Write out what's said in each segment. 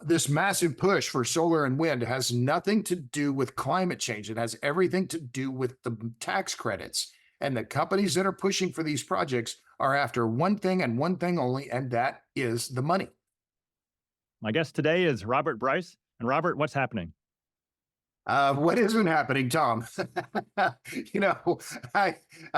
this massive push for solar and wind has nothing to do with climate change. It has everything to do with the tax credits. And the companies that are pushing for these projects are after one thing and one thing only, and that is the money. My guest today is Robert Bryce. And Robert, what's happening? What isn't happening, Tom? you know, I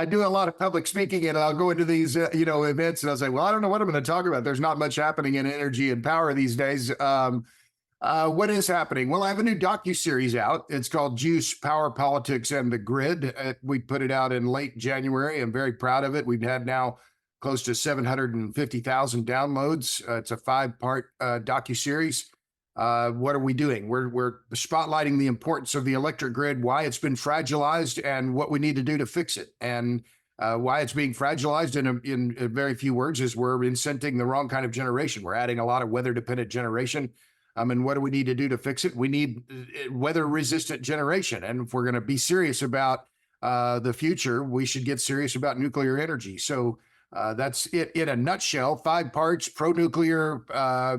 do a lot of public speaking, and I'll go into these, events, and I'll say, well, I don't know what I'm going to talk about. There's not much happening in energy and power these days. What is happening? Well, I have a new docuseries out. It's called Juice, Power, Politics, and the Grid. We put it out in late January. I'm very proud of it. We've had now close to 750,000 downloads. It's a 5-part docuseries. What are we doing? We're spotlighting the importance of the electric grid, why it's been fragilized, and what we need to do to fix it. And why it's being fragilized in very few words is we're incenting the wrong kind of generation. We're adding a lot of weather-dependent generation. And what do we need to do to fix it? We need weather-resistant generation. And if we're going to be serious about the future, we should get serious about nuclear energy. So that's it in a nutshell. 5 parts, pro-nuclear,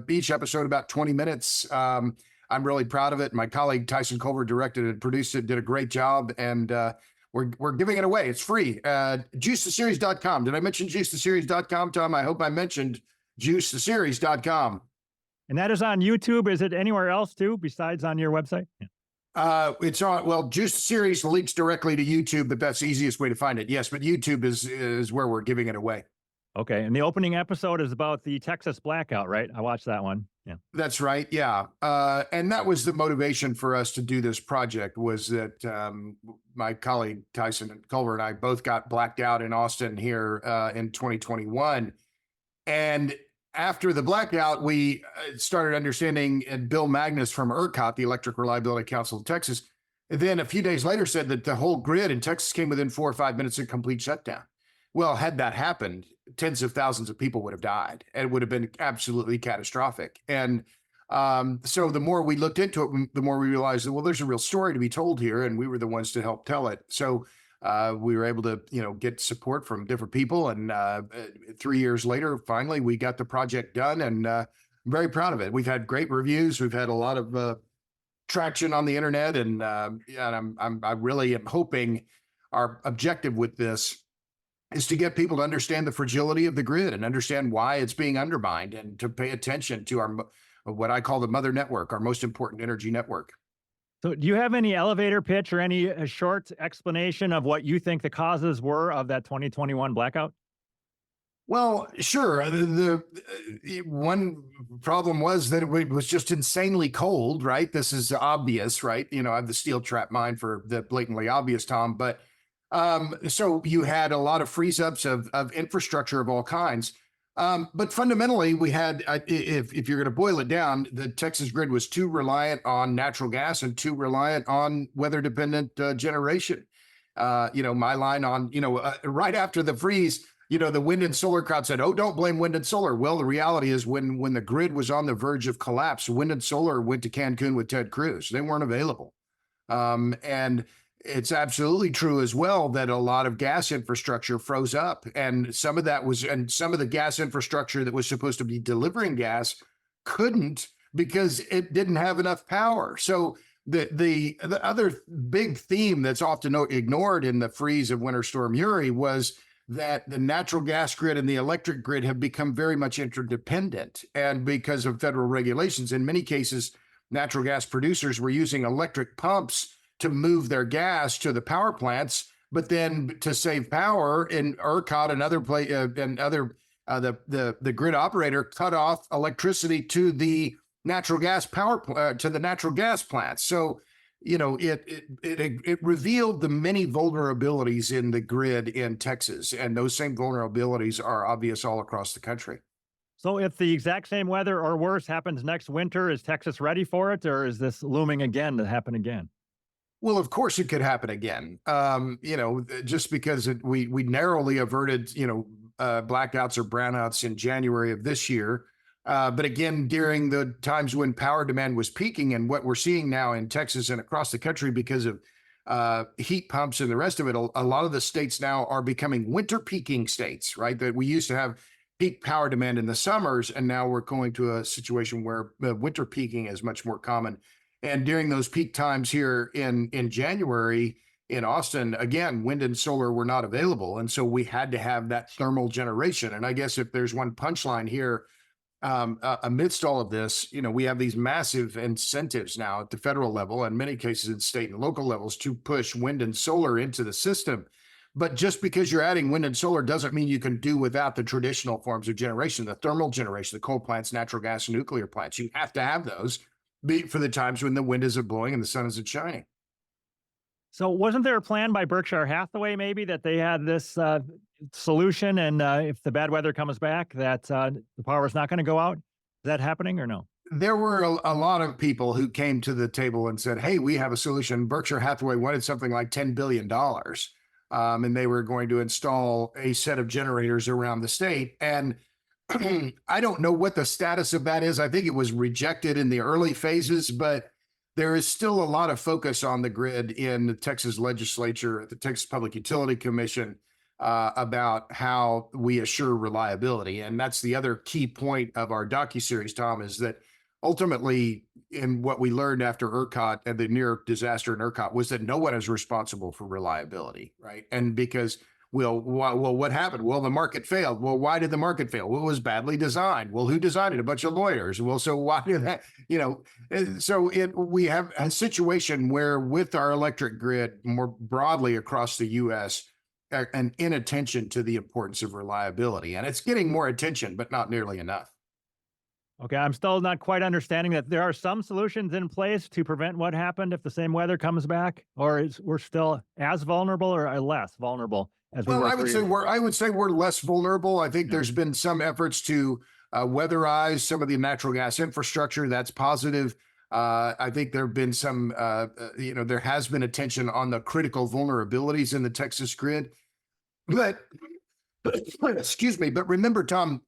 each episode about 20 minutes. I'm really proud of it. My colleague Tyson Culver directed and produced it, did a great job, and we're giving it away. It's free. JuiceTheSeries.com. Did I mention JuiceTheSeries.com, Tom? I hope I mentioned JuiceTheSeries.com. And that is on YouTube. Is it anywhere else too, besides on your website? Yeah. It's on, well, Juice Series links directly to YouTube, but that's the easiest way to find it. Yes, but YouTube is where we're giving it away. Okay. And the opening episode is about the Texas blackout, right? I watched that one. Yeah. That's right. Yeah. And that was the motivation for us to do this project, was that my colleague Tyson Culver and I both got blacked out in Austin here in 2021. And after the blackout, we started understanding, and Bill Magnus from ERCOT, the Electric Reliability Council of Texas, then a few days later said that the whole grid in Texas came within 4 or 5 minutes of complete shutdown. Well, had that happened, tens of thousands of people would have died, and it would have been absolutely catastrophic. And so the more we looked into it, the more we realized that, well, there's a real story to be told here, and we were the ones to help tell it. So we were able to, get support from different people. And 3 years later, finally, we got the project done, and I'm very proud of it. We've had great reviews. We've had a lot of traction on the internet, and I really am hoping our objective with this is to get people to understand the fragility of the grid and understand why it's being undermined, and to pay attention to our what I call the mother network, our most important energy network. So do you have any elevator pitch or any short explanation of what you think the causes were of that 2021 blackout? Well, sure. The one problem was that it was just insanely cold, right? This is obvious, right? I have the steel trap mind for the blatantly obvious, Tom. But so you had a lot of freeze-ups of infrastructure of all kinds. But fundamentally, we had, if you're going to boil it down, the Texas grid was too reliant on natural gas and too reliant on weather-dependent generation. My line on, right after the freeze, the wind and solar crowd said, oh, don't blame wind and solar. Well, the reality is when the grid was on the verge of collapse, wind and solar went to Cancun with Ted Cruz. They weren't available. And it's absolutely true as well that a lot of gas infrastructure froze up, and some of the gas infrastructure that was supposed to be delivering gas couldn't, because it didn't have enough power. So the other big theme that's often ignored in the freeze of Winter Storm Uri was that the natural gas grid and the electric grid have become very much interdependent. And because of federal regulations, in many cases, natural gas producers were using electric pumps to move their gas to the power plants, but then to save power, in ERCOT and the grid operator cut off electricity to the natural gas plants. So, it revealed the many vulnerabilities in the grid in Texas, and those same vulnerabilities are obvious all across the country. So if the exact same weather or worse happens next winter, is Texas ready for it, or is this looming again to happen again? Well, of course it could happen again. Just because we narrowly averted, blackouts or brownouts in January of this year. But again, during the times when power demand was peaking, and what we're seeing now in Texas and across the country because of heat pumps and the rest of it, a lot of the states now are becoming winter peaking states, right? That we used to have peak power demand in the summers, and now we're going to a situation where winter peaking is much more common. And during those peak times here in January in Austin, again, wind and solar were not available, and so we had to have that thermal generation. And I guess if there's one punchline here, amidst all of this, we have these massive incentives now at the federal level, and in many cases at state and local levels, to push wind and solar into the system. But just because you're adding wind and solar doesn't mean you can do without the traditional forms of generation, the thermal generation, the coal plants, natural gas, and nuclear plants. You have to have those for the times when the wind isn't blowing and the sun isn't shining. So wasn't there a plan by Berkshire Hathaway maybe that they had this solution, and if the bad weather comes back, that the power is not going to go out? Is that happening or no? There were a lot of people who came to the table and said, hey, we have a solution. Berkshire Hathaway wanted something like $10 billion. And they were going to install a set of generators around the state. And I don't know what the status of that is. I think it was rejected in the early phases, but there is still a lot of focus on the grid in the Texas legislature, the Texas Public Utility Commission, about how we assure reliability. And that's the other key point of our docuseries, Tom, is that ultimately, in what we learned after ERCOT and the near disaster in ERCOT, was that no one is responsible for reliability, right? And because, what happened? Well, the market failed. Well, why did the market fail? Well, it was badly designed. Well, who designed it? A bunch of lawyers. Well, so why did that, we have a situation where with our electric grid more broadly across the U.S., an inattention to the importance of reliability. And it's getting more attention, but not nearly enough. Okay, I'm still not quite understanding that there are some solutions in place to prevent what happened if the same weather comes back, or we're still as vulnerable or less vulnerable as we were. I would say we're less vulnerable. I think there's been some efforts to weatherize some of the natural gas infrastructure. That's positive. I think there have been some, there has been attention on the critical vulnerabilities in the Texas grid. But, excuse me, but remember, Tom,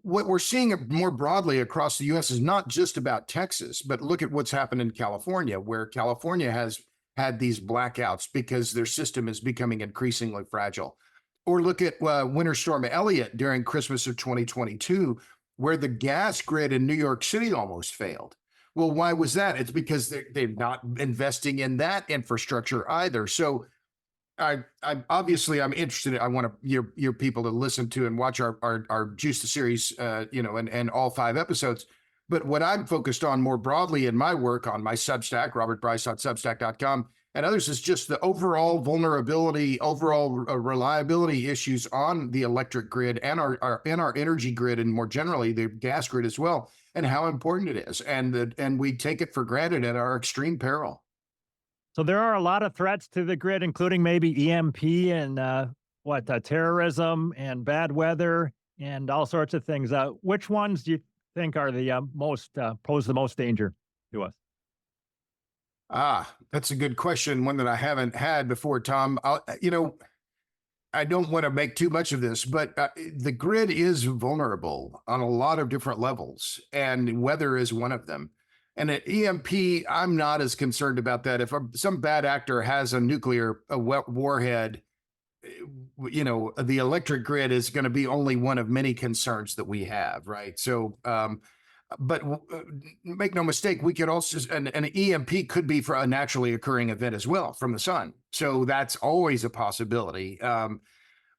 what we're seeing more broadly across the U.S. is not just about Texas, but look at what's happened in California, where California has had these blackouts because their system is becoming increasingly fragile. Or look at Winter Storm Elliott during Christmas of 2022, where the gas grid in New York City almost failed. Well, why was that? It's because they're not investing in that infrastructure either. So I'm interested. I want your people to listen to and watch our Juice the Series, and all 5 episodes. But what I'm focused on more broadly in my work on my Substack, robertbryce.substack.com, and others, is just the overall vulnerability, overall reliability issues on the electric grid and our energy grid, and more generally the gas grid as well, and how important it is, and we take it for granted at our extreme peril. So there are a lot of threats to the grid, including maybe EMP and terrorism and bad weather and all sorts of things. Which ones do you think are the pose the most danger to us? That's a good question. One that I haven't had before, Tom. I don't want to make too much of this, but the grid is vulnerable on a lot of different levels, and weather is one of them. And at EMP, I'm not as concerned about that. If some bad actor has a nuclear warhead, the electric grid is going to be only one of many concerns that we have, right? So, but make no mistake, we could also, an EMP could be for a naturally occurring event as well from the sun. So that's always a possibility.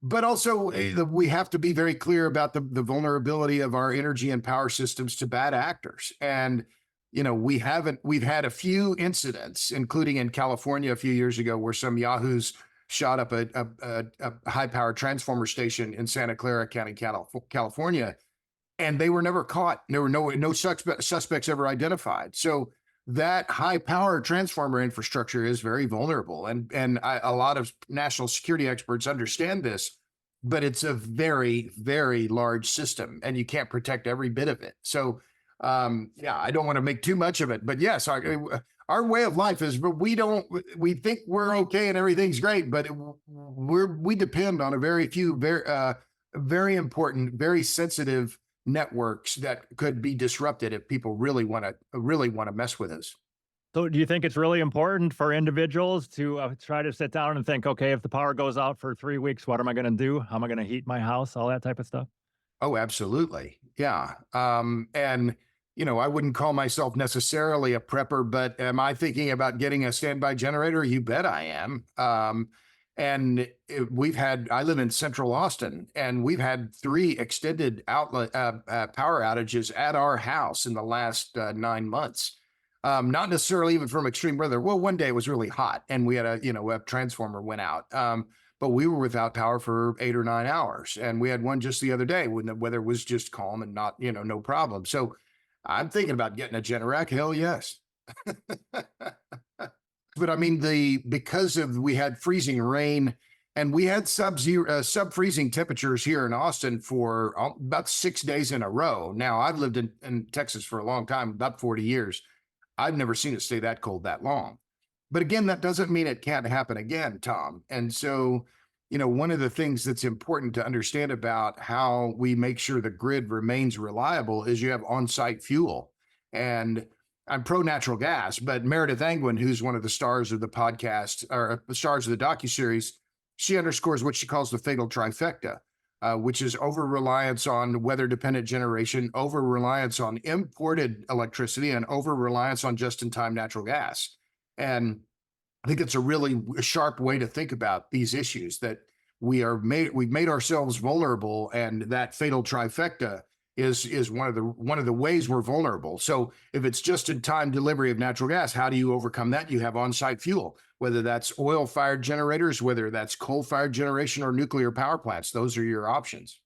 But also, we have to be very clear about the vulnerability of our energy and power systems to bad actors. And we've had a few incidents, including in California a few years ago, where some yahoos shot up a high power transformer station in Santa Clara County, California, and they were never caught. There were no suspects ever identified. So that high power transformer infrastructure is very vulnerable. And a lot of national security experts understand this, but it's a very, very large system, and you can't protect every bit of it. So I don't want to make too much of it, but yes, our way of life is, we think we're okay and everything's great, but we depend on a very few, very important, very sensitive networks that could be disrupted if people really want to mess with us. So do you think it's really important for individuals to try to sit down and think, okay, if the power goes out for 3 weeks, what am I going to do? How am I going to heat my house? All that type of stuff? Oh, absolutely. Yeah. And I wouldn't call myself necessarily a prepper, but am I thinking about getting a standby generator? You bet I am. I live in central Austin, and we've had 3 extended outlet power outages at our house in the last 9 months. Not necessarily even from extreme weather. Well, one day it was really hot, and we had a transformer went out. But we were without power for 8 or 9 hours, and we had one just the other day when the weather was just calm and not, no problem. So I'm thinking about getting a Generac. Hell yes. But I mean, because of we had freezing rain and we had sub freezing temperatures here in Austin for about 6 days in a row. Now I've lived in Texas for a long time, about 40 years. I've never seen it stay that cold that long. But again, that doesn't mean it can't happen again, Tom. And so, one of the things that's important to understand about how we make sure the grid remains reliable is you have on-site fuel. And I'm pro natural gas, but Meredith Angwin, who's one of the stars of the podcast or the stars of the docuseries, she underscores what she calls the fatal trifecta, which is over reliance on weather dependent generation, over reliance on imported electricity, and over reliance on just in time natural gas. And I think it's a really sharp way to think about these issues that we've made ourselves vulnerable, and that fatal trifecta is one of the ways we're vulnerable. So if it's just in time delivery of natural gas, how do you overcome that? You have on-site fuel, whether that's oil-fired generators, whether that's coal-fired generation or nuclear power plants. Those are your options.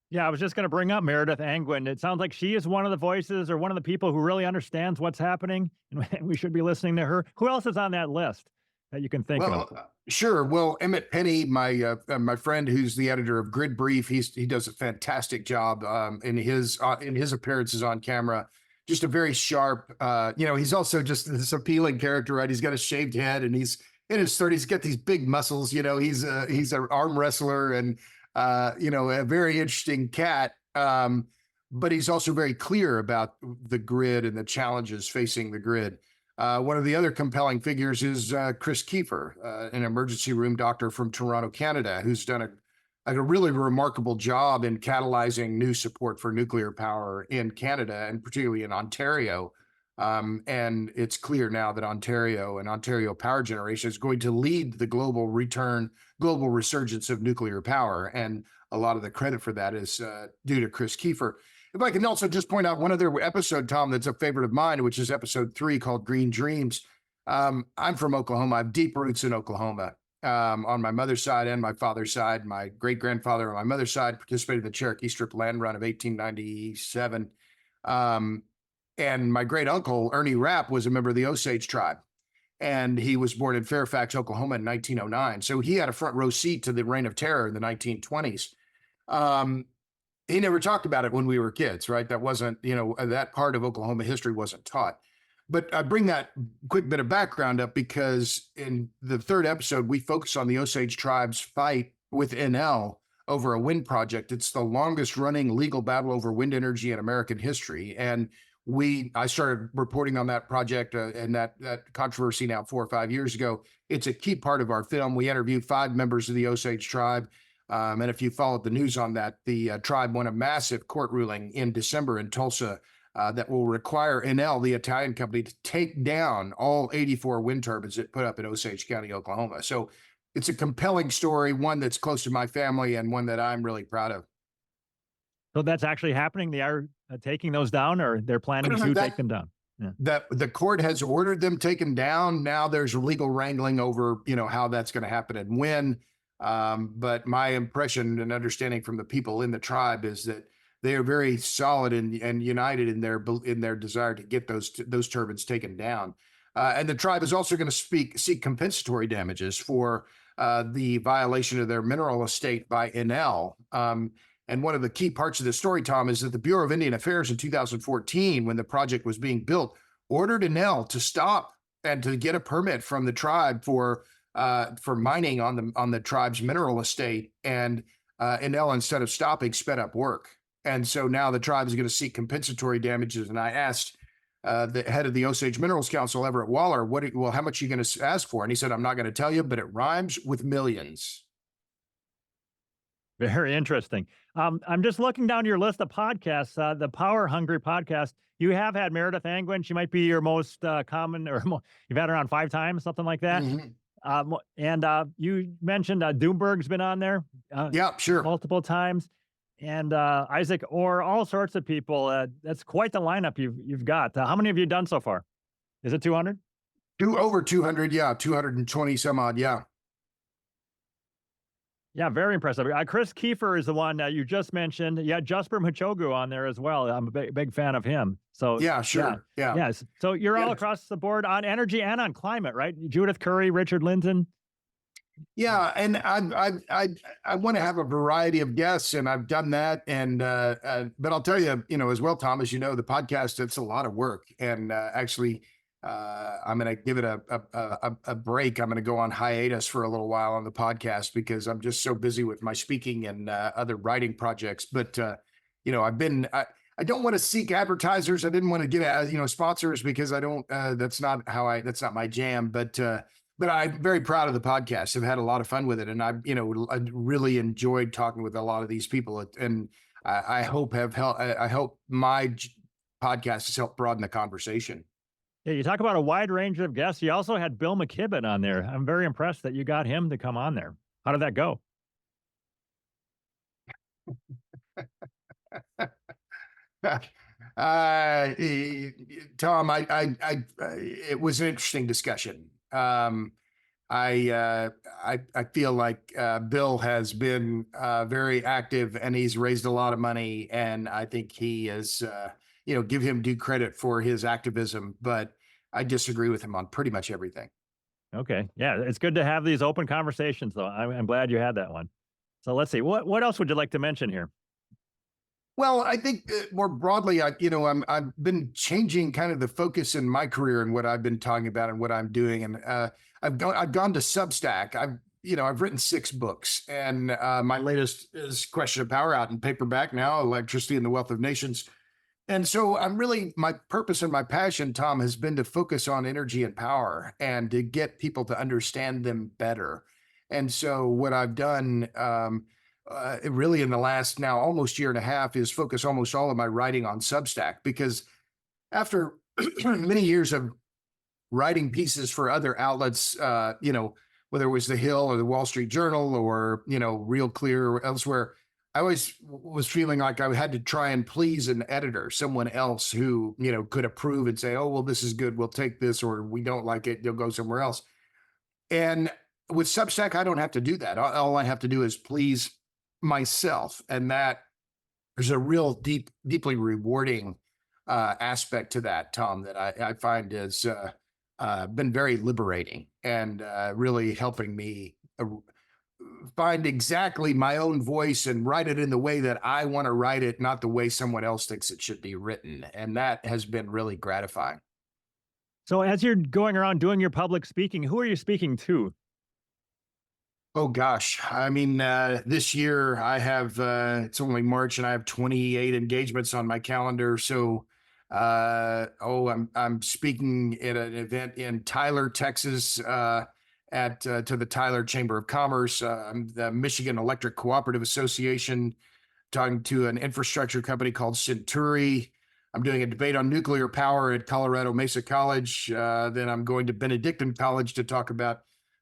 Yeah, I was just going to bring up Meredith Angwin. It sounds like she is one of the voices or one of the people who really understands what's happening, and we should be listening to her. Who else is on that list that you can think of? Well, sure. Well, Emmett Penny, my friend, who's the editor of Grid Brief, he does a fantastic job in his appearances on camera. Just a very sharp. He's also just this appealing character, right? He's got a shaved head, and he's in his 30s. He's got these big muscles. He's an arm wrestler, and a very interesting cat. But he's also very clear about the grid and the challenges facing the grid. One of the other compelling figures is Chris Kiefer, an emergency room doctor from Toronto, Canada, who's done a really remarkable job in catalyzing new support for nuclear power in Canada, and particularly in Ontario. And it's clear now that Ontario and Ontario power generation is going to lead the global resurgence of nuclear power. And a lot of the credit for that is due to Chris Kiefer. If I can also just point out one other episode, Tom, that's a favorite of mine, which is episode 3 called Green Dreams. I'm from Oklahoma. I have deep roots in Oklahoma on my mother's side and my father's side. My great-grandfather on my mother's side participated in the Cherokee Strip land run of 1897. And my great uncle, Ernie Rapp, was a member of the Osage tribe. And he was born in Fairfax, Oklahoma in 1909. So he had a front row seat to the Reign of Terror in the 1920s. He never talked about it when we were kids, right? That wasn't, that part of Oklahoma history wasn't taught. But I bring that quick bit of background up because in the 3rd episode, we focus on the Osage tribe's fight with NL over a wind project. It's the longest running legal battle over wind energy in American history. And I started reporting on that project and that controversy now 4 or 5 years ago. It's a key part of our film. We interviewed 5 members of the Osage tribe. And if you followed the news on that, the tribe won a massive court ruling in December in Tulsa that will require Enel, the Italian company, to take down all 84 wind turbines it put up in Osage County, Oklahoma. So it's a compelling story, one that's close to my family and one that I'm really proud of. So that's actually happening. They are taking those down, or they're planning to take them down. Yeah. That the court has ordered them taken down. Now there's legal wrangling over, how that's going to happen and when. But my impression and understanding from the people in the tribe is that they are very solid and united in their desire to get those turbines taken down. And the tribe is also going to seek compensatory damages for the violation of their mineral estate by Enel. And one of the key parts of the story, Tom, is that the Bureau of Indian Affairs in 2014, when the project was being built, ordered Enel to stop and to get a permit from the tribe for mining on the tribe's mineral estate. And Enel, instead of stopping, sped up work. And so now the tribe is going to seek compensatory damages. And I asked the head of the Osage Minerals Council, Everett Waller, how much are you going to ask for? And he said, I'm not going to tell you, but it rhymes with millions. Very interesting. I'm just looking down your list of podcasts, the Power Hungry podcast. You have had Meredith Angwin. She might be your most common, or you've had her on 5 times, something like that. Mhm. And you mentioned Doomberg's been on there Yeah, sure. multiple times, and Isaac Orr, all sorts of people. That's quite the lineup you've got. How many have you done so far? Is it 200? Over 200. Yeah. 220 some odd. Yeah. Yeah, very impressive. Chris Kiefer is the one you just mentioned. Yeah, Jasper Muchogu on there as well. I'm a big fan of him. So Yeah, yeah, sure. Yeah. yes. So you're all Yeah. across the board on energy and on climate, right? Judith Curry, Richard Linton. Yeah, and I want to have a variety of guests, and I've done that. And but I'll tell you, as well, Tom, as you know, the podcast, it's a lot of work. And actually, I'm going to give it a break. I'm going to go on hiatus for a little while on the podcast because I'm just so busy with my speaking and other writing projects. But I've been. I don't want to seek advertisers. I didn't want to get sponsors because I don't. That's not how I. That's not my jam. But I'm very proud of the podcast. I've had a lot of fun with it, and I really enjoyed talking with a lot of these people. And I hope have helped. I hope my podcast has helped broaden the conversation. Yeah, you talk about a wide range of guests. You also had Bill McKibben on there. I'm very impressed that you got him to come on there. How did that go? Tom, it was an interesting discussion. I feel like Bill has been very active and he's raised a lot of money, and I think he is, give him due credit for his activism. But I disagree with him on pretty much everything. Okay. Yeah, it's good to have these open conversations, though. I'm glad you had that one. So let's see. What else would you like to mention here? Well, I think more broadly, I've been changing kind of the focus in my career and what I've been talking about and what I'm doing, and I've gone to Substack. I've written 6 books, and my latest is Question of Power, out in paperback now, Electricity and the Wealth of Nations. And so my purpose and my passion, Tom, has been to focus on energy and power and to get people to understand them better. And so what I've done really in the last now almost year and a half is focus almost all of my writing on Substack, because after many years of writing pieces for other outlets, whether it was The Hill or the Wall Street Journal or, Real Clear or elsewhere, I always was feeling like I had to try and please an editor, someone else who, could approve and say, oh, well, this is good, we'll take this, or we don't like it, you'll go somewhere else. And with Substack, I don't have to do that. All I have to do is please myself. And that there's a real deeply rewarding aspect to that, Tom, that I find has been very liberating and really helping me find exactly my own voice and write it in the way that I want to write it, not the way someone else thinks it should be written. And that has been really gratifying. So as you're going around doing your public speaking, who are you speaking to? Oh gosh. I mean, this year I have, it's only March and I have 28 engagements on my calendar. So, I'm speaking at an event in Tyler, Texas, to the Tyler Chamber of Commerce, the Michigan Electric Cooperative Association, talking to an infrastructure company called Centuri. I'm doing a debate on nuclear power at Colorado Mesa College. Then I'm going to Benedictine College to talk about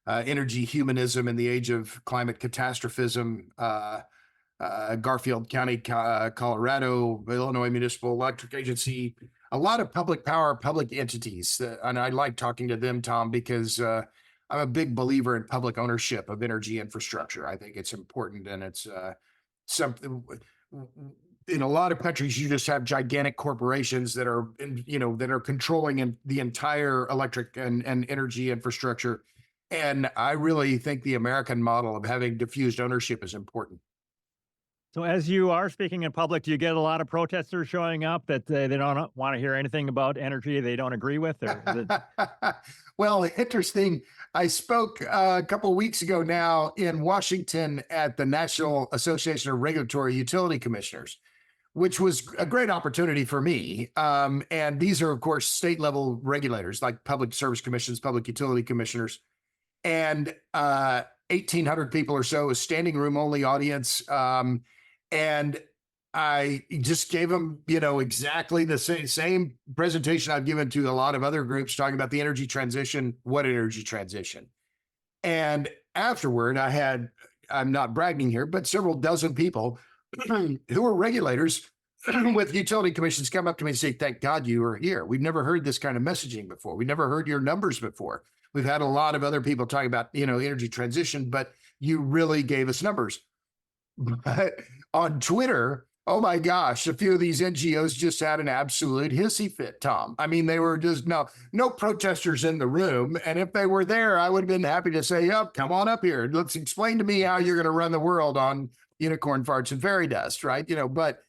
energy humanism in the age of climate catastrophism. Garfield County, Colorado, Illinois Municipal Electric Agency, a lot of public power, public entities. And I like talking to them, Tom, because I'm a big believer in public ownership of energy infrastructure. I think it's important, and it's something. In a lot of countries, you just have gigantic corporations that are, that are controlling the entire electric and energy infrastructure. And I really think the American model of having diffused ownership is important. So as you are speaking in public, do you get a lot of protesters showing up that they don't want to hear anything about energy they don't agree with? Or is it... Well, interesting. I spoke a couple of weeks ago now in Washington at the National Association of Regulatory Utility Commissioners, which was a great opportunity for me. And these are, of course, state level regulators like public service commissions, public utility commissioners. And 1,800 people or so, a standing room only audience. And I just gave them, exactly the same presentation I've given to a lot of other groups talking about the energy transition. What energy transition? And afterward, I'm not bragging here, but several dozen people who were regulators with utility commissions come up to me and say, thank God you are here. We've never heard this kind of messaging before. We've never heard your numbers before. We've had a lot of other people talking about, energy transition, but you really gave us numbers. But on Twitter, oh my gosh, a few of these NGOs just had an absolute hissy fit, Tom. I mean, they were just no protesters in the room. And if they were there, I would have been happy to say, yep, come on up here. Let's explain to me how you're going to run the world on unicorn farts and fairy dust, right? But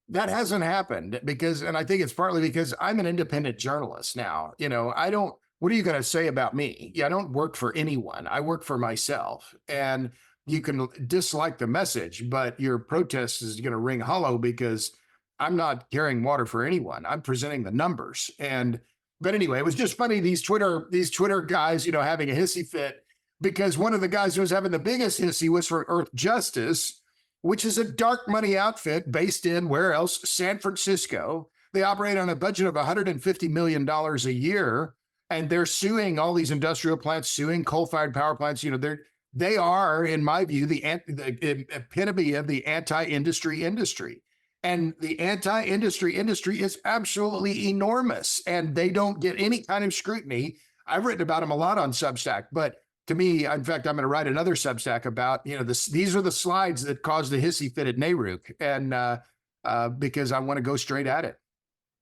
that hasn't happened and I think it's partly because I'm an independent journalist now. What are you going to say about me? I don't work for anyone. I work for myself. And you can dislike the message, but your protest is going to ring hollow because I'm not carrying water for anyone. I'm presenting the numbers. But anyway, it was just funny. These Twitter guys, having a hissy fit because one of the guys who was having the biggest hissy was for Earth Justice, which is a dark money outfit based in where else? San Francisco. They operate on a budget of $150 million a year, and they're suing all these industrial plants, suing coal-fired power plants. They are, in my view, the epitome of the anti-industry industry. And the anti-industry industry is absolutely enormous, and they don't get any kind of scrutiny. I've written about them a lot on Substack, but to me, in fact, I'm going to write another Substack about, these are the slides that caused the hissy fit at NARUC, and because I want to go straight at it.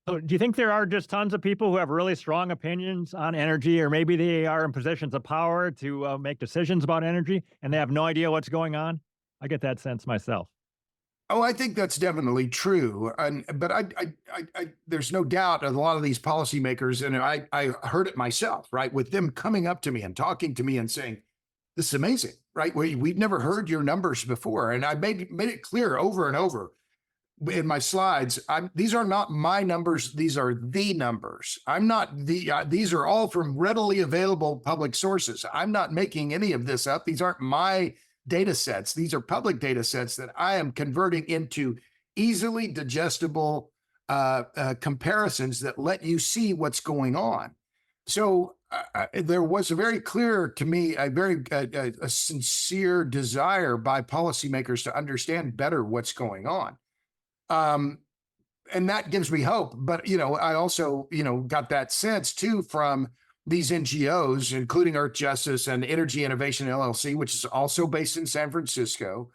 So do you think there are just tons of people who have really strong opinions on energy, or maybe they are in positions of power to make decisions about energy and they have no idea what's going on? I get that sense myself. Oh, I think that's definitely true. But I there's no doubt a lot of these policymakers, and I heard it myself, right? With them coming up to me and talking to me and saying, this is amazing, right? We've never heard your numbers before. And I made it clear over and over in my slides. These are not my numbers. These are the numbers. I'm not these are all from readily available public sources. I'm not making any of this up. These aren't my data sets. These are public data sets that I am converting into easily digestible comparisons that let you see what's going on. So there was a very clear to me, a sincere desire by policymakers to understand better what's going on. And that gives me hope. But, I also, got that sense too from these NGOs, including Earth Justice and Energy Innovation LLC, which is also based in San Francisco,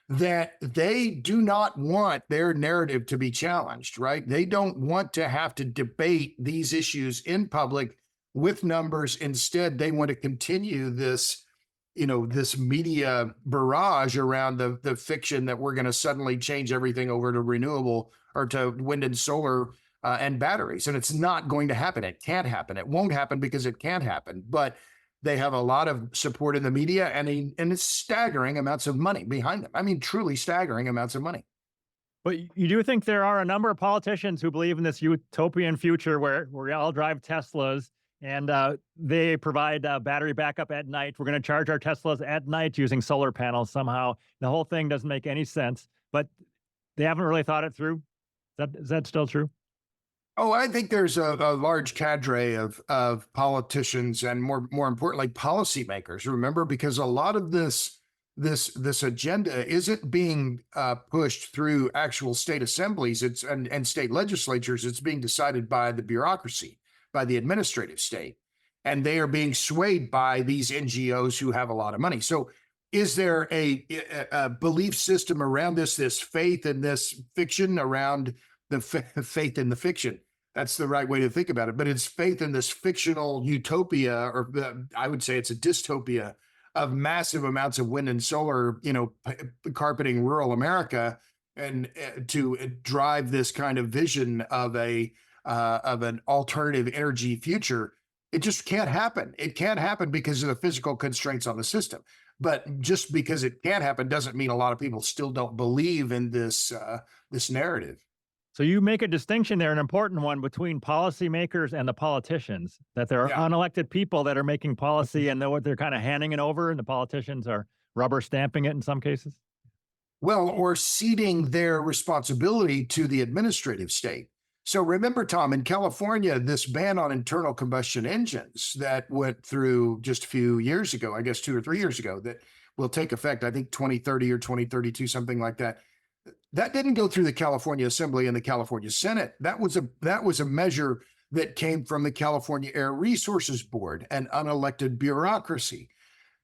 that they do not want their narrative to be challenged, right? They don't want to have to debate these issues in public with numbers. Instead, they want to continue this, this media barrage around the fiction that we're going to suddenly change everything over to renewable or to wind and solar and batteries. And it's not going to happen. It can't happen. It won't happen because it can't happen. But they have a lot of support in the media and it's staggering amounts of money behind them. I mean, truly staggering amounts of money. But you do think there are a number of politicians who believe in this utopian future where we all drive Teslas and they provide battery backup at night. We're going to charge our Teslas at night using solar panels somehow. The whole thing doesn't make any sense, but they haven't really thought it through. Is that still true? Oh, I think there's a large cadre of politicians and more importantly, policymakers. Remember, because a lot of this agenda isn't being pushed through actual state assemblies and state legislatures. It's being decided by the bureaucracy, by the administrative state, and they are being swayed by these NGOs who have a lot of money. So is there a belief system around this faith in this fiction, around the faith in the fiction? That's the right way to think about it. But it's faith in this fictional utopia, or I would say it's a dystopia of massive amounts of wind and solar, carpeting rural America, and to drive this kind of vision of an alternative energy future. It just can't happen. It can't happen because of the physical constraints on the system. But just because it can't happen doesn't mean a lot of people still don't believe in this narrative. So you make a distinction there, an important one, between policymakers and the politicians, that there are unelected people that are making policy and they're kind of handing it over, and the politicians are rubber stamping it in some cases? Well, or ceding their responsibility to the administrative state. So remember, Tom, in California, this ban on internal combustion engines that went through just a few years ago, I guess 2 or 3 years ago, that will take effect, I think 2030 or 2032, something like that. That didn't go through the California Assembly and the California Senate. That was a measure that came from the California Air Resources Board, an unelected bureaucracy.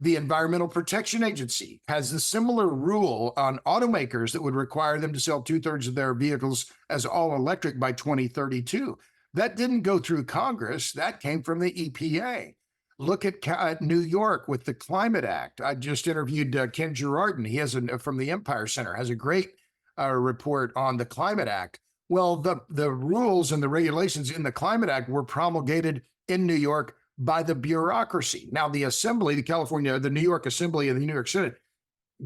The Environmental Protection Agency has a similar rule on automakers that would require them to sell 2/3 of their vehicles as all electric by 2032. That didn't go through Congress. That came from the EPA. Look at New York with the Climate Act. I just interviewed Ken Girardin. He has from the Empire Center, has a great report on the Climate Act. Well, the rules and the regulations in the Climate Act were promulgated in New York by the bureaucracy. Now, the Assembly, the New York Assembly and the New York Senate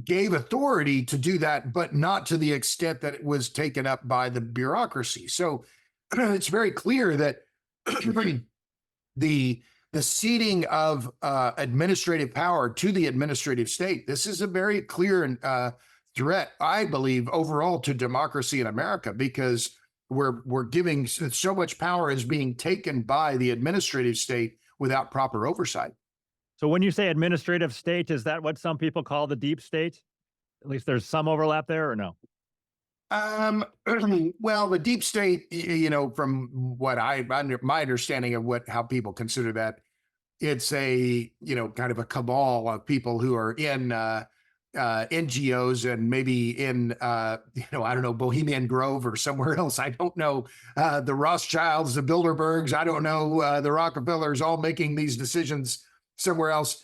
gave authority to do that, but not to the extent that it was taken up by the bureaucracy. So it's very clear that the ceding of administrative power to the administrative state, this is a very clear threat, I believe, overall to democracy in America, because we're giving so much power is being taken by the administrative state without proper oversight. So when you say administrative state, is that what some people call the deep state? At least there's some overlap there, or no? Well, the deep state, from what my understanding of how people consider that, it's a, kind of a cabal of people who are in NGOs and maybe in, I don't know, Bohemian Grove or somewhere else. I don't know, the Rothschilds, the Bilderbergs, I don't know, the Rockefellers, all making these decisions somewhere else.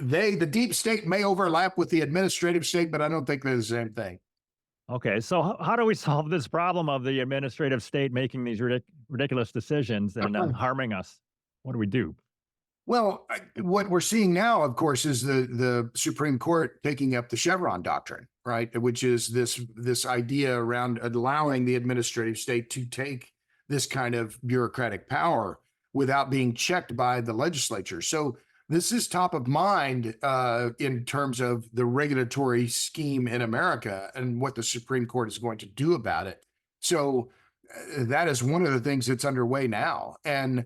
The deep state may overlap with the administrative state, but I don't think they're the same thing. Okay, so how do we solve this problem of the administrative state making these ridiculous decisions and harming us? What do we do? Well, what we're seeing now, of course, is the Supreme Court taking up the Chevron doctrine, right? Which is this idea around allowing the administrative state to take this kind of bureaucratic power without being checked by the legislature. So this is top of mind in terms of the regulatory scheme in America and what the Supreme Court is going to do about it. So that is one of the things that's underway now. And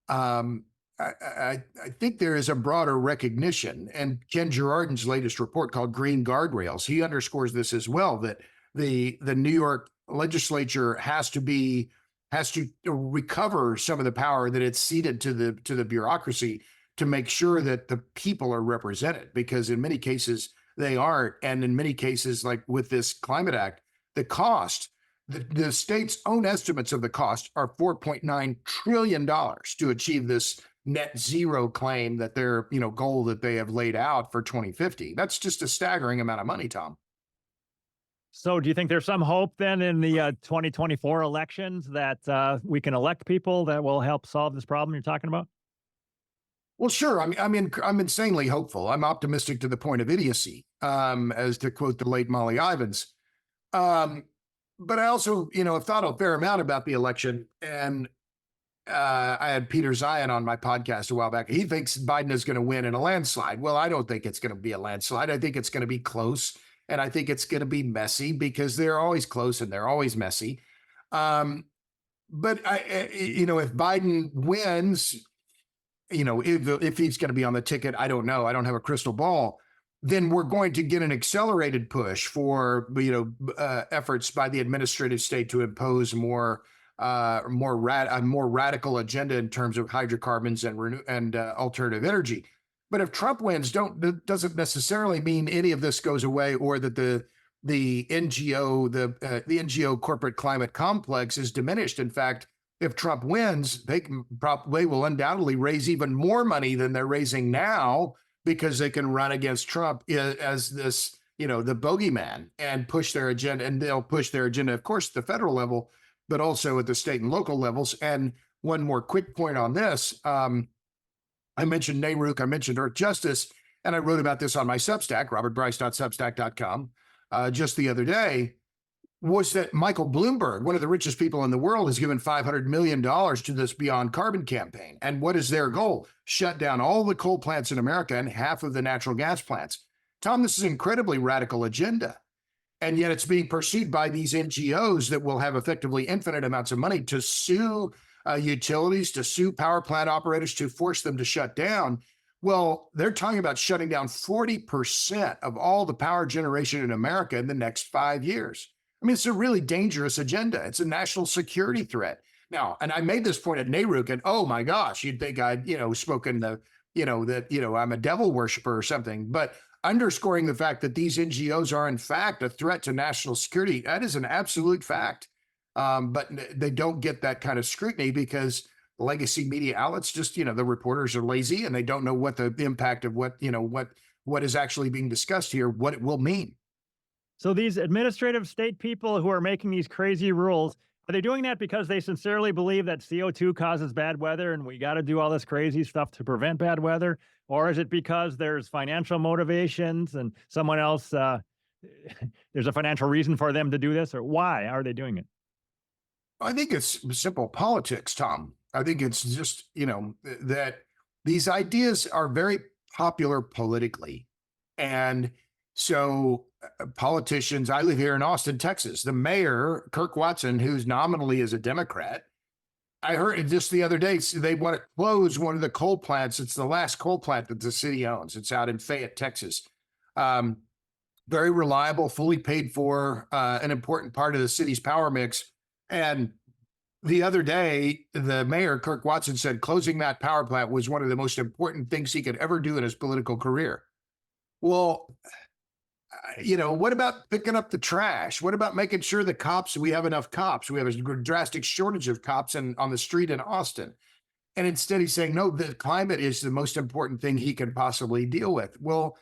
I think there is a broader recognition, and Ken Girardin's latest report called Green Guardrails, he underscores this as well, that the New York legislature has to recover some of the power that it's ceded to the bureaucracy to make sure that the people are represented, because in many cases they aren't. And in many cases, like with this Climate Act, the cost, the state's own estimates of the cost are $4.9 trillion to achieve this net zero claim that their goal that they have laid out for 2050. That's just a staggering amount of money, Tom. So do you think there's some hope then in the 2024 elections that we can elect people that will help solve this problem you're talking about? Well, sure. I'm insanely hopeful. I'm optimistic to the point of idiocy, as to quote the late Molly Ivins. But I also, have thought a fair amount about the election. And I had Peter Zion on my podcast a while back. He thinks Biden is going to win in a landslide. Well, I don't think it's going to be a landslide. I think it's going to be close. And I think it's going to be messy, because they're always close and they're always messy. But if Biden wins, if he's going to be on the ticket, I don't know. I don't have a crystal ball. Then we're going to get an accelerated push for, efforts by the administrative state to impose a more radical agenda in terms of hydrocarbons and alternative energy. But if Trump wins, doesn't necessarily mean any of this goes away, or that the NGO corporate climate complex is diminished. In fact, if Trump wins, they will undoubtedly raise even more money than they're raising now, because they can run against Trump as this, the bogeyman, and push their agenda. And they'll push their agenda, of course, at the federal level, but also at the state and local levels. And one more quick point on this. I mentioned NARUC, I mentioned Earth Justice, and I wrote about this on my Substack, robertbryce.substack.com, just the other day, was that Michael Bloomberg, one of the richest people in the world, has given $500 million to this Beyond Carbon campaign. And what is their goal? Shut down all the coal plants in America and half of the natural gas plants Tom, this is an incredibly radical agenda. And yet it's being pursued by these NGOs that will have effectively infinite amounts of money to sue utilities, to sue power plant operators, to force them to shut down. Well, they're talking about shutting down 40% of all the power generation in America in the next 5 years. I mean, it's a really dangerous agenda. It's a national security threat. Now, and I made this point at NARUC, and oh my gosh, you'd think I'd, spoken the, that, I'm a devil worshiper or something. But underscoring the fact that these NGOs are in fact a threat to national security, that is an absolute fact. But they don't get that kind of scrutiny because legacy media outlets just, the reporters are lazy and they don't know what the impact of what is actually being discussed here, what it will mean. So these administrative state people who are making these crazy rules, are they doing that because they sincerely believe that CO2 causes bad weather and we got to do all this crazy stuff to prevent bad weather? Or is it because there's financial motivations and someone else, there's a financial reason for them to do this? Or why are they doing it? I think it's simple politics, Tom. I think it's just, that these ideas are very popular politically. And so politicians, I live here in Austin, Texas. The mayor, Kirk Watson, who's nominally is a Democrat, I heard it just the other day, they want to close one of the coal plants. It's the last coal plant that the city owns. It's out in Fayette, Texas. Very reliable, fully paid for, an important part of the city's power mix. And the other day, the mayor, Kirk Watson, said closing that power plant was one of the most important things he could ever do in his political career. Well, what about picking up the trash? What about making sure the cops, we have enough cops? We have a drastic shortage of cops on the street in Austin. And instead he's saying, no, the climate is the most important thing he can possibly deal with. Well,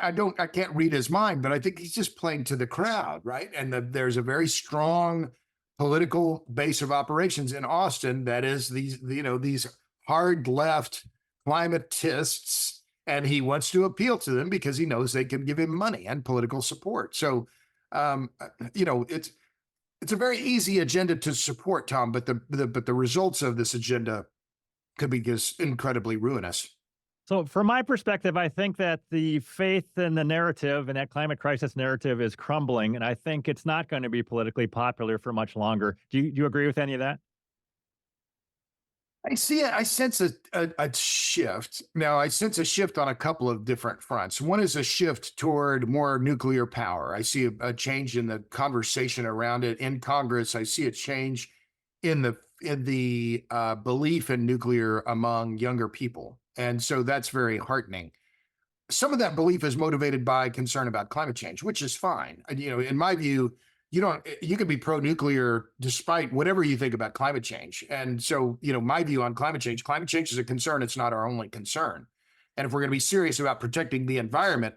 I can't read his mind, but I think he's just playing to the crowd, right? And there's a very strong political base of operations in Austin that is these hard left climatists, and he wants to appeal to them because he knows they can give him money and political support. So, it's a very easy agenda to support, Tom, but the results of this agenda could be just incredibly ruinous. So, from my perspective, I think that the faith in the narrative and that climate crisis narrative is crumbling, and I think it's not going to be politically popular for much longer. Do you agree with any of that? I see it. I sense a shift. Now, I sense a shift on a couple of different fronts. One is a shift toward more nuclear power. I see a change in the conversation around it in Congress. I see a change in the belief in nuclear among younger people, and so that's very heartening. Some of that belief is motivated by concern about climate change, which is fine. And, in my view, you can be pro-nuclear despite whatever you think about climate change. And so, my view on climate change is a concern. It's not our only concern. And if we're going to be serious about protecting the environment,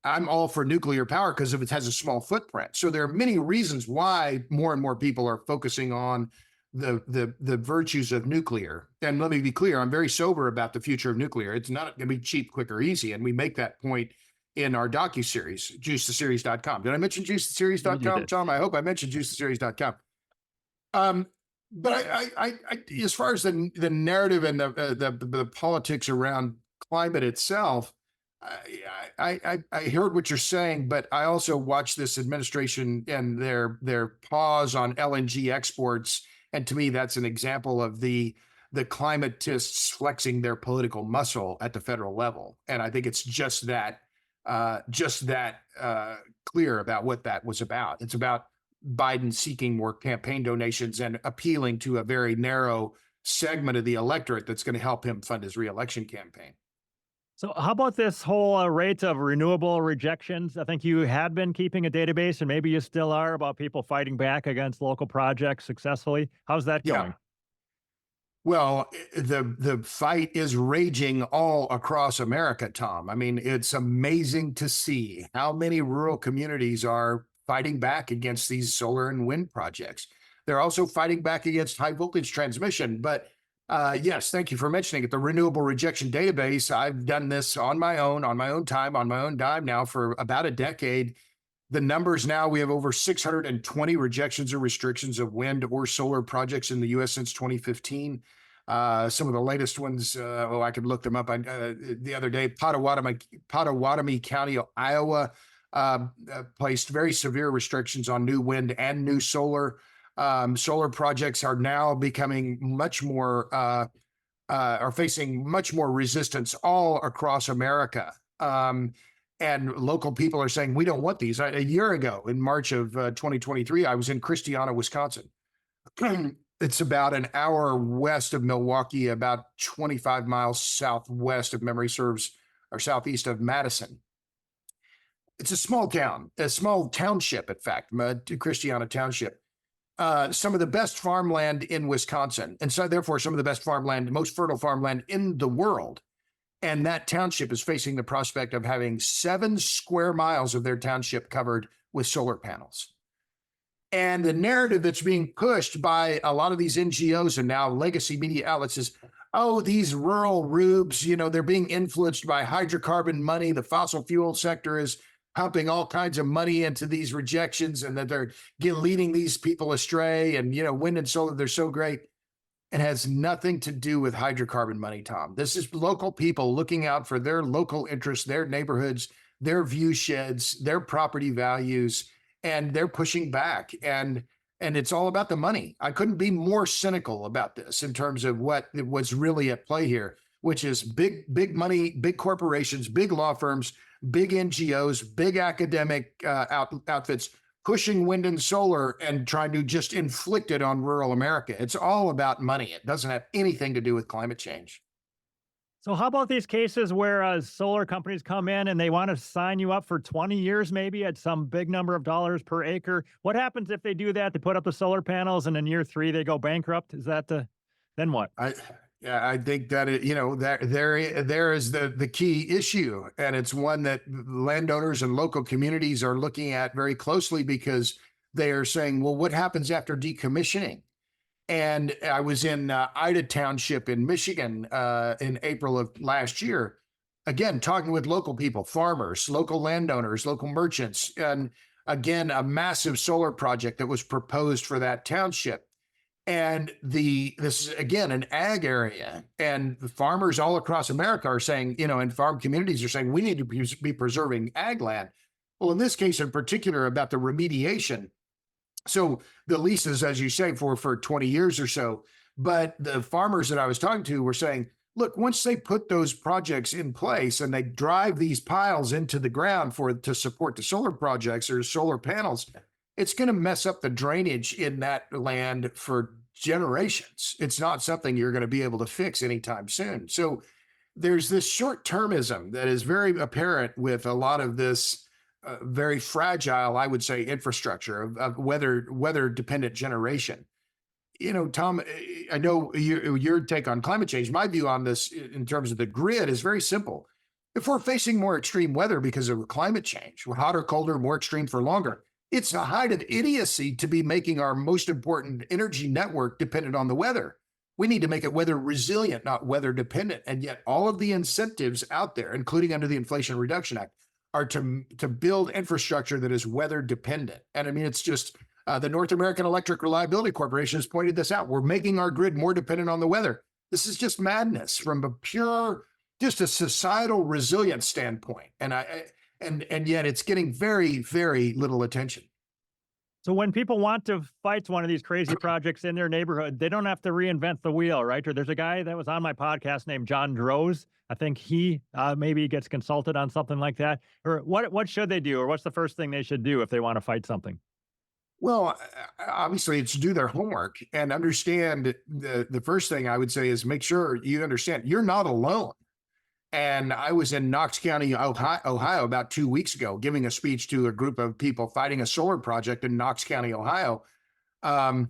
I'm all for nuclear power because if it has a small footprint. So there are many reasons why more and more people are focusing on the virtues of nuclear. And let me be clear, I'm very sober about the future of nuclear. It's not going to be cheap, quick, or easy. And we make that point in our docuseries, juicetheseries.com. Did I mention juicetheseries.com, Tom? I hope I mentioned juicetheseries.com. But I as far as the narrative and the politics around climate itself, I heard what you're saying, but I also watched this administration and their pause on LNG exports. And to me, that's an example of the climatists flexing their political muscle at the federal level. And I think it's just that clear about what that was about. It's about Biden seeking more campaign donations and appealing to a very narrow segment of the electorate that's going to help him fund his reelection campaign. So, how about this whole rate of renewable rejections? I think you had been keeping a database, and maybe you still are, about people fighting back against local projects successfully. How's that going? Yeah. Well, the fight is raging all across America, Tom. I mean, it's amazing to see how many rural communities are fighting back against these solar and wind projects. They're also fighting back against high voltage transmission. But yes, thank you for mentioning it. The Renewable Rejection Database, I've done this on my own time, on my own dime now for about a decade. The numbers now, we have over 620 rejections or restrictions of wind or solar projects in the U.S. since 2015. Some of the latest ones, I could look them up. The other day, Pottawatomie County, Iowa, placed very severe restrictions on new wind and new solar. Solar projects are now becoming much more, are facing much more resistance all across America. And local people are saying, we don't want these. A year ago, in March of 2023, I was in Christiana, Wisconsin. It's about an hour west of Milwaukee, about 25 miles southwest, if memory serves, or southeast of Madison. It's a small town, a small township, in fact, Christiana Township. Some of the best farmland in Wisconsin, and so therefore some of the best farmland, most fertile farmland in the world. And that township is facing the prospect of having 7 square miles of their township covered with solar panels. And the narrative that's being pushed by a lot of these NGOs and now legacy media outlets is, oh, these rural rubes, they're being influenced by hydrocarbon money. The fossil fuel sector is pumping all kinds of money into these rejections, and that they're leading these people astray. And, wind and solar, they're so great. It has nothing to do with hydrocarbon money, Tom. This is local people looking out for their local interests, their neighborhoods, their view sheds, their property values, and they're pushing back. And it's all about the money. I couldn't be more cynical about this in terms of what was really at play here, which is big money, big corporations, big law firms, big NGOs, big academic outfits pushing wind and solar and trying to just inflict it on rural America. It's all about money. It doesn't have anything to do with climate change. So how about these cases where solar companies come in and they want to sign you up for 20 years, maybe at some big number of dollars per acre? What happens if they do that? They put up the solar panels and in year 3 they go bankrupt? Is that then what? I think that there is the key issue, and it's one that landowners and local communities are looking at very closely, because they are saying, well, what happens after decommissioning? And I was in Ida Township in Michigan in April of last year, again, talking with local people, farmers, local landowners, local merchants, and again, a massive solar project that was proposed for that township. And this is, again, an ag area, and the farmers all across America are saying, and farm communities are saying, we need to be preserving ag land. Well, in this case in particular, about the remediation. So the leases, as you say, for 20 years or so, but the farmers that I was talking to were saying, look, once they put those projects in place and they drive these piles into the ground to support the solar projects or solar panels, it's going to mess up the drainage in that land for generations. It's not something you're going to be able to fix anytime soon. So there's this short-termism that is very apparent with a lot of this very fragile, I would say, infrastructure of weather-dependent generation. Tom, I know your take on climate change. My view on this in terms of the grid is very simple. If we're facing more extreme weather because of climate change, we're hotter, colder, more extreme for longer, it's a height of idiocy to be making our most important energy network dependent on the weather. We need to make it weather resilient, not weather dependent. And yet all of the incentives out there, including under the Inflation Reduction Act, are to build infrastructure that is weather dependent. And I mean, it's just the North American Electric Reliability Corporation has pointed this out. We're making our grid more dependent on the weather. This is just madness from just a societal resilience standpoint. And yet it's getting very, very little attention. So when people want to fight one of these crazy projects in their neighborhood, they don't have to reinvent the wheel, right? Or there's a guy that was on my podcast named John Droz. I think he maybe gets consulted on something like that. Or what should they do? Or what's the first thing they should do if they want to fight something? Well, obviously, it's do their homework and understand the first thing I would say is make sure you understand you're not alone. And I was in Knox County, Ohio, about 2 weeks ago, giving a speech to a group of people fighting a solar project in Knox County, Ohio. And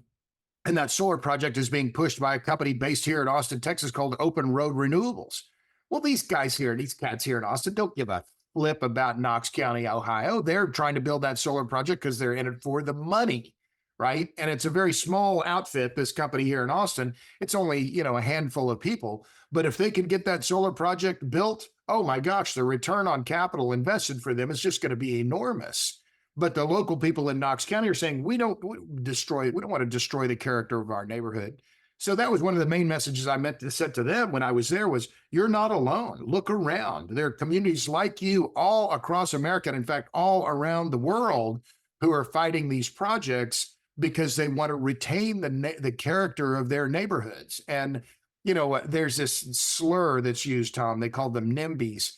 that solar project is being pushed by a company based here in Austin, Texas, called Open Road Renewables. Well, these cats here in Austin don't give a flip about Knox County, Ohio. They're trying to build that solar project because they're in it for the money, right? And it's a very small outfit, this company here in Austin. It's only, a handful of people. But if they can get that solar project built, oh my gosh, the return on capital invested for them is just going to be enormous. But the local people in Knox County are saying, we don't want to destroy the character of our neighborhood. So that was one of the main messages I meant to set to them when I was there was, you're not alone. Look around. There are communities like you all across America, and in fact, all around the world, who are fighting these projects because they want to retain the character of their neighborhoods. And, there's this slur that's used, Tom. They call them NIMBYs.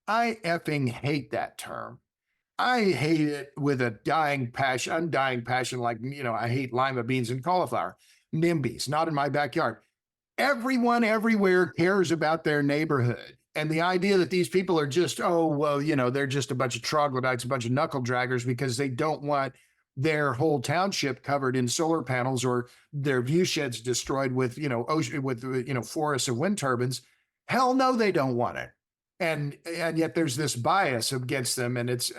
I effing hate that term. I hate it with a undying passion, like, I hate lima beans and cauliflower. NIMBYs, not in my backyard. Everyone everywhere cares about their neighborhood. And the idea that these people are just, oh, well, they're just a bunch of troglodytes, a bunch of knuckle draggers because they don't want their whole township covered in solar panels or their view sheds destroyed with, ocean, with, forests of wind turbines. Hell no, they don't want it. And yet there's this bias against them, and it's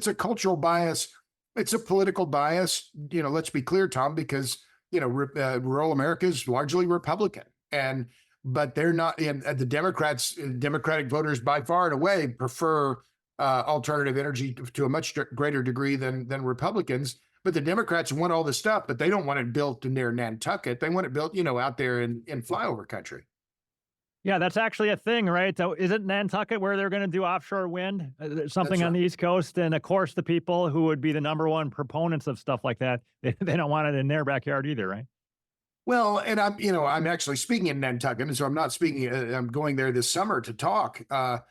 a cultural bias, it's a political bias. Let's be clear, Tom, because rural America is largely Republican, but they're not. And the Democratic voters by far and away prefer alternative energy to a much greater degree than Republicans. But the Democrats want all this stuff, but they don't want it built near Nantucket. They want it built, out there in flyover country. Yeah, that's actually a thing, right? So is it Nantucket where they're going to do offshore wind? Something on the East Coast? And of course, the people who would be the number one proponents of stuff like that, they don't want it in their backyard either, right? Well, and I'm actually speaking in Nantucket, and so I'm not speaking. I'm going there this summer to talk, and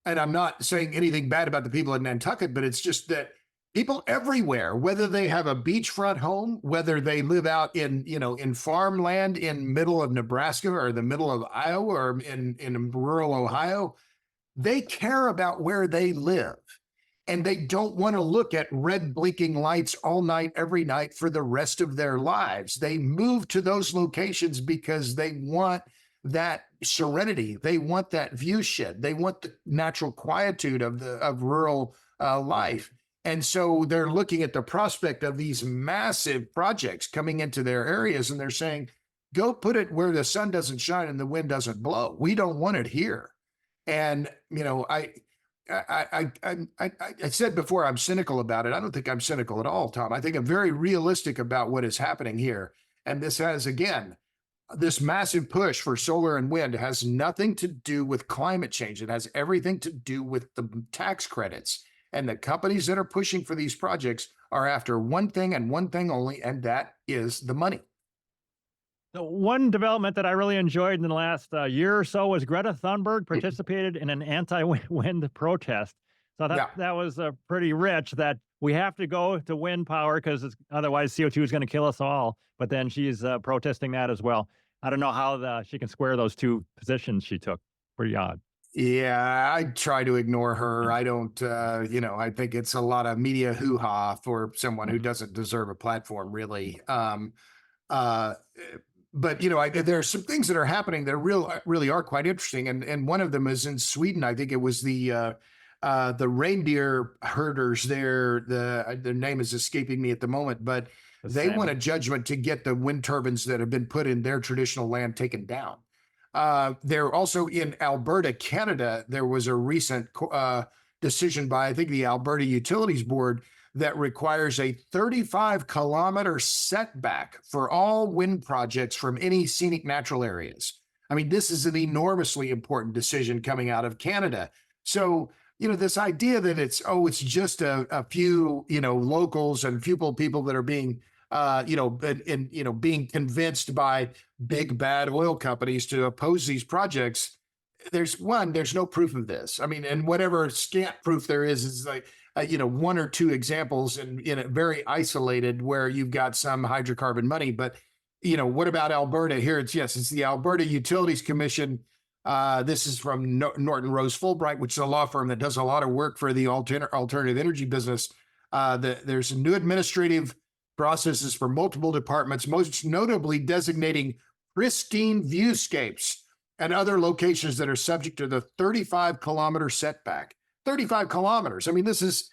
I'm not saying anything bad about the people in Nantucket, but it's just that people everywhere, whether they have a beachfront home, whether they live out in farmland in middle of Nebraska or the middle of Iowa or in rural Ohio, they care about where they live. And they don't want to look at red blinking lights all night, every night for the rest of their lives. They move to those locations because they want that serenity. They want that view shed. They want the natural quietude of rural life. And so they're looking at the prospect of these massive projects coming into their areas, and they're saying, go put it where the sun doesn't shine and the wind doesn't blow. We don't want it here. And, I said before, I'm cynical about it. I don't think I'm cynical at all, Tom. I think I'm very realistic about what is happening here. And this has, again, this massive push for solar and wind has nothing to do with climate change. It has everything to do with the tax credits. And the companies that are pushing for these projects are after one thing and one thing only, and that is the money. So one development that I really enjoyed in the last year or so was Greta Thunberg participated in an anti-wind protest. So that was pretty rich, that we have to go to wind power because otherwise CO2 is going to kill us all. But then she's protesting that as well. I don't know how she can square those two positions she took. Pretty odd. Yeah, I try to ignore her. I don't, I think it's a lot of media hoo-ha for someone who doesn't deserve a platform, really. But there are some things that are happening that really are quite interesting, and one of them is in Sweden. I think it was the reindeer herders there. Their name is escaping me at the moment, but they want a judgment to get the wind turbines that have been put in their traditional land taken down. They're also in Alberta, Canada. There was a recent decision by, I think, the Alberta Utilities Board that requires a 35-kilometer setback for all wind projects from any scenic natural areas. I mean, this is an enormously important decision coming out of Canada. So, this idea that it's just a few, locals and few people that are being being convinced by big bad oil companies to oppose these projects. There's no proof of this. I mean, and whatever scant proof there is like, one or two examples in a very isolated where you've got some hydrocarbon money. But, what about Alberta? Here it's the Alberta Utilities Commission. This is from Norton Rose Fulbright, which is a law firm that does a lot of work for the alternative energy business. There's new administrative processes for multiple departments, most notably designating pristine viewscapes and other locations that are subject to the 35-kilometer setback. 35 kilometers. I mean, this is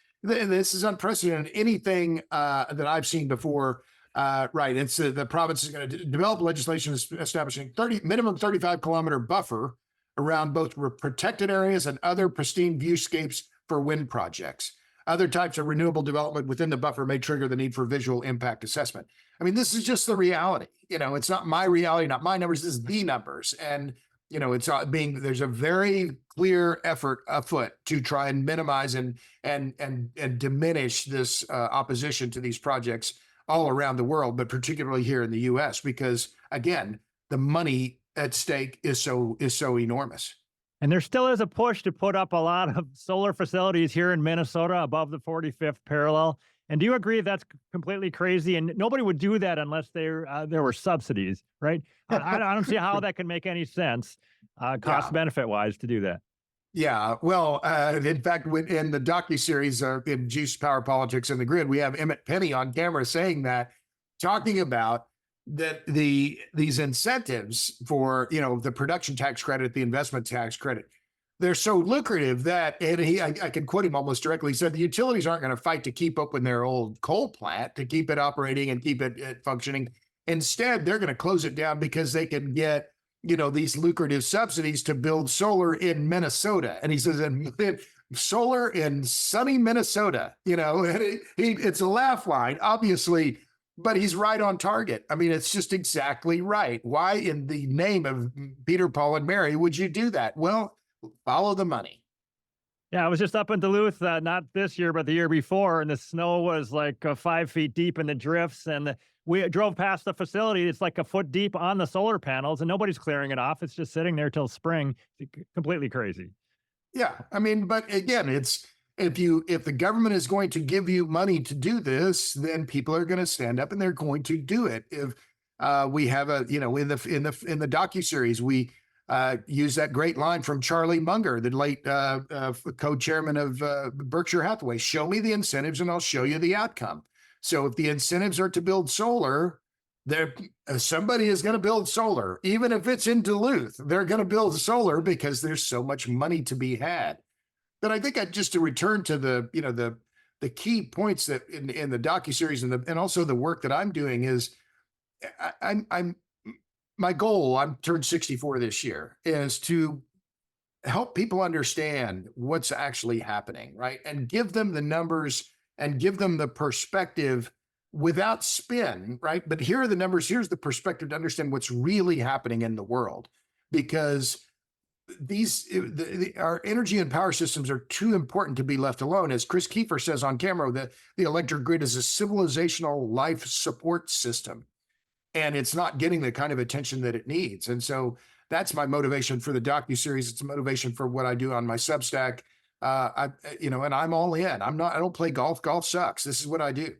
unprecedented. Anything that I've seen before. Right. It's the province is going to develop legislation establishing minimum 35-kilometer buffer around both protected areas and other pristine viewscapes for wind projects. Other types of renewable development within the buffer may trigger the need for visual impact assessment. I mean, this is just the reality. It's not my reality, not my numbers. This is the numbers. And, it's there's a very clear effort afoot to try and minimize and diminish this opposition to these projects all around the world, but particularly here in the US, because again, the money at stake is so enormous. And there still is a push to put up a lot of solar facilities here in Minnesota above the 45th parallel. And do you agree that's completely crazy? And nobody would do that unless there were subsidies, right? I don't see how that can make any sense, cost benefit wise, to do that. Yeah, well, in fact, in the docuseries in Juice, Power, Politics, and the Grid, we have Emmett Penny on camera saying that, talking about that these incentives for the production tax credit, the investment tax credit, they're so lucrative that, and I can quote him almost directly. He said the utilities aren't going to fight to keep up with their old coal plant, to keep it operating and keep it functioning. Instead, they're going to close it down because they can get these lucrative subsidies to build solar in Minnesota. And he says, and solar in sunny Minnesota, and it's a laugh line, obviously, but he's right on target. I mean, it's just exactly right. Why in the name of Peter, Paul, and Mary would you do that? Well, follow the money. Yeah, I was just up in Duluth, not this year, but the year before, and the snow was like 5 feet deep in the drifts. And we drove past the facility. It's like a foot deep on the solar panels, and nobody's clearing it off. It's just sitting there till spring. It's completely crazy. Yeah, I mean, but again, it's if the government is going to give you money to do this, then people are going to stand up and they're going to do it. If we have in the docuseries, we use that great line from Charlie Munger, the late co-chairman of Berkshire Hathaway: "Show me the incentives and I'll show you the outcome." So if the incentives are to build solar, somebody is going to build solar. Even if it's in Duluth, they're going to build solar because there's so much money to be had. But I think just to return to the key points that in the docuseries and also the work that I'm doing is I'm my goal, I'm turned 64 this year, is to help people understand what's actually happening, right? And give them the numbers and give them the perspective without spin, right? But here are the numbers, here's the perspective to understand what's really happening in the world. Because our energy and power systems are too important to be left alone. As Chris Kiefer says on camera, the electric grid is a civilizational life support system, and it's not getting the kind of attention that it needs. And so that's my motivation for the docuseries. It's a motivation for what I do on my Substack. And I'm all in. I don't play golf. Golf sucks. This is what I do.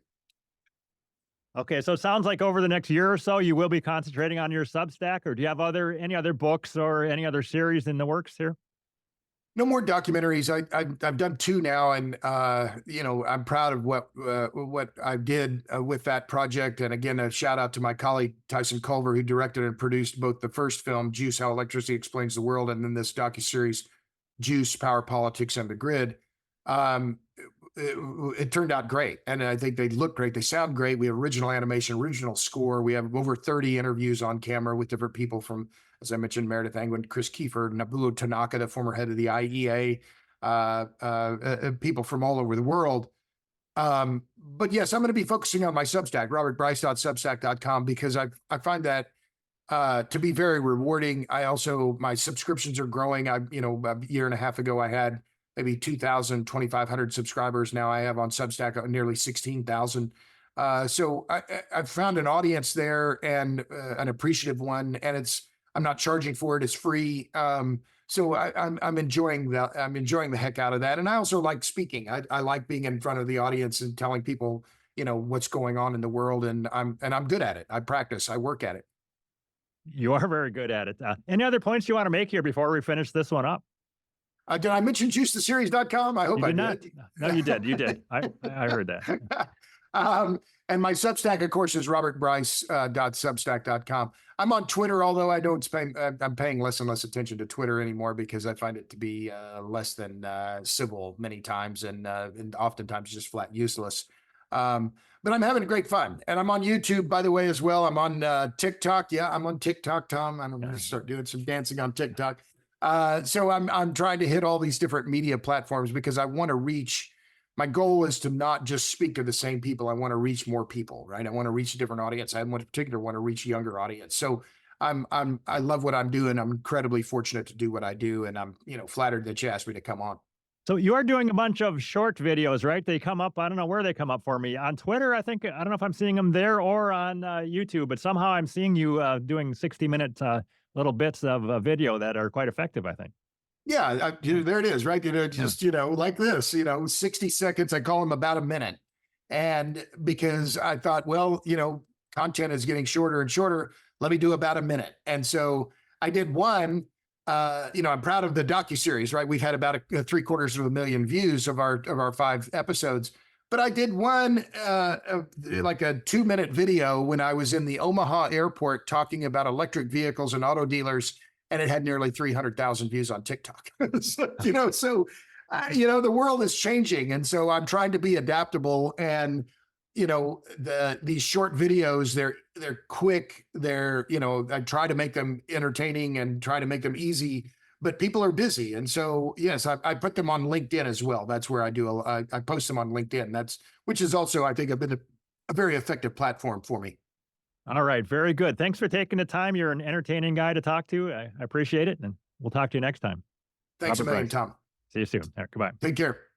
Okay, so it sounds like over the next year or so, you will be concentrating on your Substack, or do you have any other books or any other series in the works here? No more documentaries. I've done 2 now, and I'm proud of what I did with that project. And again, a shout out to my colleague Tyson Culver, who directed and produced both the first film, Juice: How Electricity Explains the World, and then this docuseries, Juice, Power, Politics, and the Grid. It turned out great, and I think they look great. They sound great. We have original animation, original score. We have over 30 interviews on camera with different people from, as I mentioned, Meredith Angwin, Chris Kiefer, Nobuo Tanaka, the former head of the IEA, people from all over the world. But yes, I'm going to be focusing on my Substack, robertbryce.substack.com, because I find that to be very rewarding. My subscriptions are growing. A year and a half ago, I had maybe 2,000, 2,500 subscribers. Now I have on Substack nearly 16,000. So I've found an audience there, and an appreciative one, and I'm not charging for it. It's free. So I'm enjoying the heck out of that. And I also like speaking. I like being in front of the audience and telling people, what's going on in the world. And I'm good at it. I practice, I work at it. You are very good at it. Any other points you want to make here before we finish this one up? Did I mention juicetheseries.com? I hope You I did not. did. No, you did. You did. I heard that. And my Substack, of course, is robertbryce.substack.com. I'm on Twitter, although I'm paying less and less attention to Twitter anymore because I find it to be less than civil many times, and oftentimes just flat useless. But I'm having great fun, and I'm on YouTube, by the way, as well. I'm on TikTok. Yeah, I'm on TikTok, Tom. I'm going to start doing some dancing on TikTok. So I'm trying to hit all these different media platforms because I want to reach my goal is to not just speak to the same people. I want to reach more people, right? I want to reach a different audience. I in particular want to reach a younger audience. So I love what I'm doing. I'm incredibly fortunate to do what I do, and I'm, flattered that you asked me to come on. So you are doing a bunch of short videos, right? They come up, I don't know where they come up for me. On Twitter, I think, I don't know if I'm seeing them there or on YouTube, but somehow I'm seeing you doing 60-minute little bits of video that are quite effective, I think. Yeah, there it is, right? Just, like this, 60 seconds. I call them about a minute. And because I thought, well, content is getting shorter and shorter, let me do about a minute. And so I did one. I'm proud of the docuseries, right? We've had about 750,000 views of our 5 episodes. But I did one like a 2-minute video when I was in the Omaha airport talking about electric vehicles and auto dealers, and it had nearly 300,000 views on TikTok. So, the world is changing, and so I'm trying to be adaptable. And these short videos, they're quick. I try to make them entertaining and try to make them easy, but people are busy. And so, yes, I put them on LinkedIn as well. That's where I post them on LinkedIn. Which is also, I think, been a very effective platform for me. All right. Very good. Thanks for taking the time. You're an entertaining guy to talk to. I appreciate it. And we'll talk to you next time. Thanks Robert a million, Bryce. Tom. See you soon. All right, goodbye. Take care.